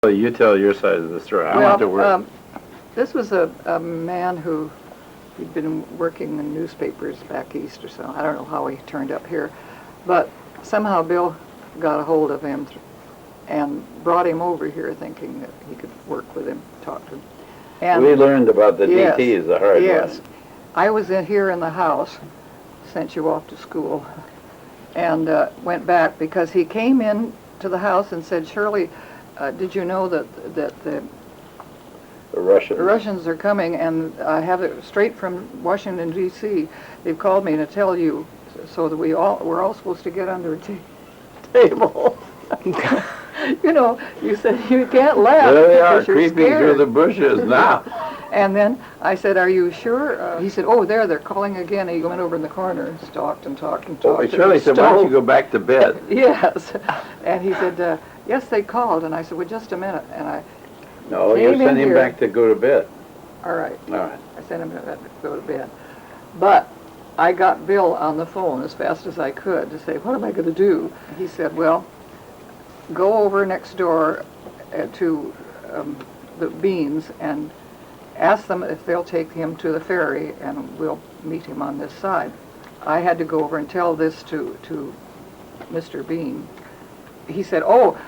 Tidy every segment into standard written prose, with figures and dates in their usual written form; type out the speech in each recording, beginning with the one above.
So you tell your side of the story. I want to work. This was a man who he'd been working in newspapers back east or so. I don't know how he turned up here, but somehow Bill got a hold of him and brought him over here thinking that he could work with him, talk to him. And we learned about the yes, DTs, the hard yes. one. I was here in the house, sent you off to school, and went back because he came in to the house and said, Shirley, did you know that the Russians are coming, and I have it straight from Washington, D.C. They've called me to tell you so that we're all supposed to get under a table. You know, you said you can't laugh. There they are, you're creeping scared. through the bushes now. And then I said, are you sure? He said, oh, they're calling again. And he went over in the corner and talked and talked and talked. Oh, Shirley said, why don't you go back to bed? Yes. And he said, yes, they called. And I said, well, just a minute. And No, you sent him back to go to bed. All right. All right. I sent him to go to bed. But I got Bill on the phone as fast as I could to say, what am I going to do? He said, well, go over next door to the Beans and ask them if they'll take him to the ferry, and we'll meet him on this side. I had to go over and tell this to Mr. Bean. He said, oh,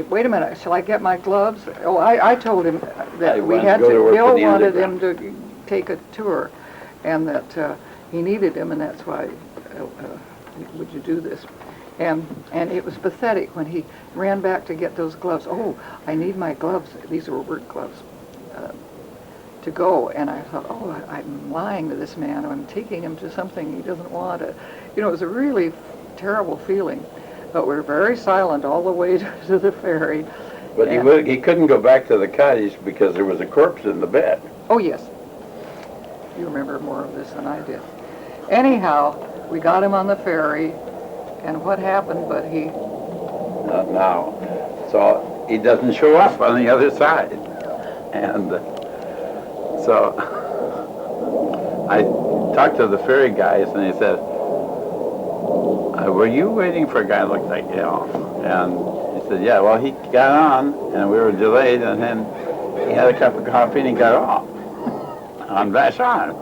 wait a minute, shall I get my gloves? Oh, I told him that we had to, Bill wanted him to take a tour, and that he needed him, and that's why, would you do this? And it was pathetic when he ran back to get those gloves. Oh, I need my gloves. These were work gloves to go. And I thought, oh, I'm lying to this man. I'm taking him to something he doesn't want to. You know, it was a really terrible feeling. But we were very silent all the way to the ferry. But he couldn't go back to the cottage because there was a corpse in the bed. Oh, yes. You remember more of this than I did. Anyhow, we got him on the ferry. And what happened, but he... Not now. So he doesn't show up on the other side. And so I talked to the ferry guys, and they said, were you waiting for a guy who looked like Al? And he said, yeah, well, he got on, and we were delayed, and then he had a cup of coffee, and he got off on Vashon.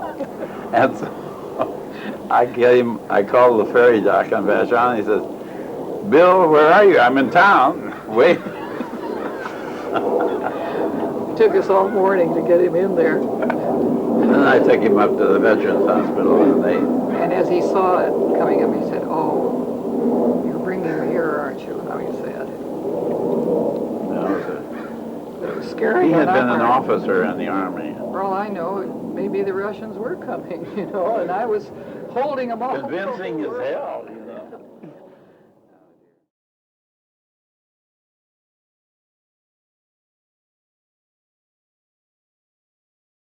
And so I called the ferry dock on Vashon, and he says, Bill, where are you? I'm in town. Wait. It took us all morning to get him in there. And then I took him up to the Veterans Hospital, and as he saw it coming up, he said, oh, you're bringing him here, aren't you? How you said. No, it was scary. He had been an officer in the Army. For all I know, maybe the Russians were coming, you know, and I was holding them all. Convincing as hell.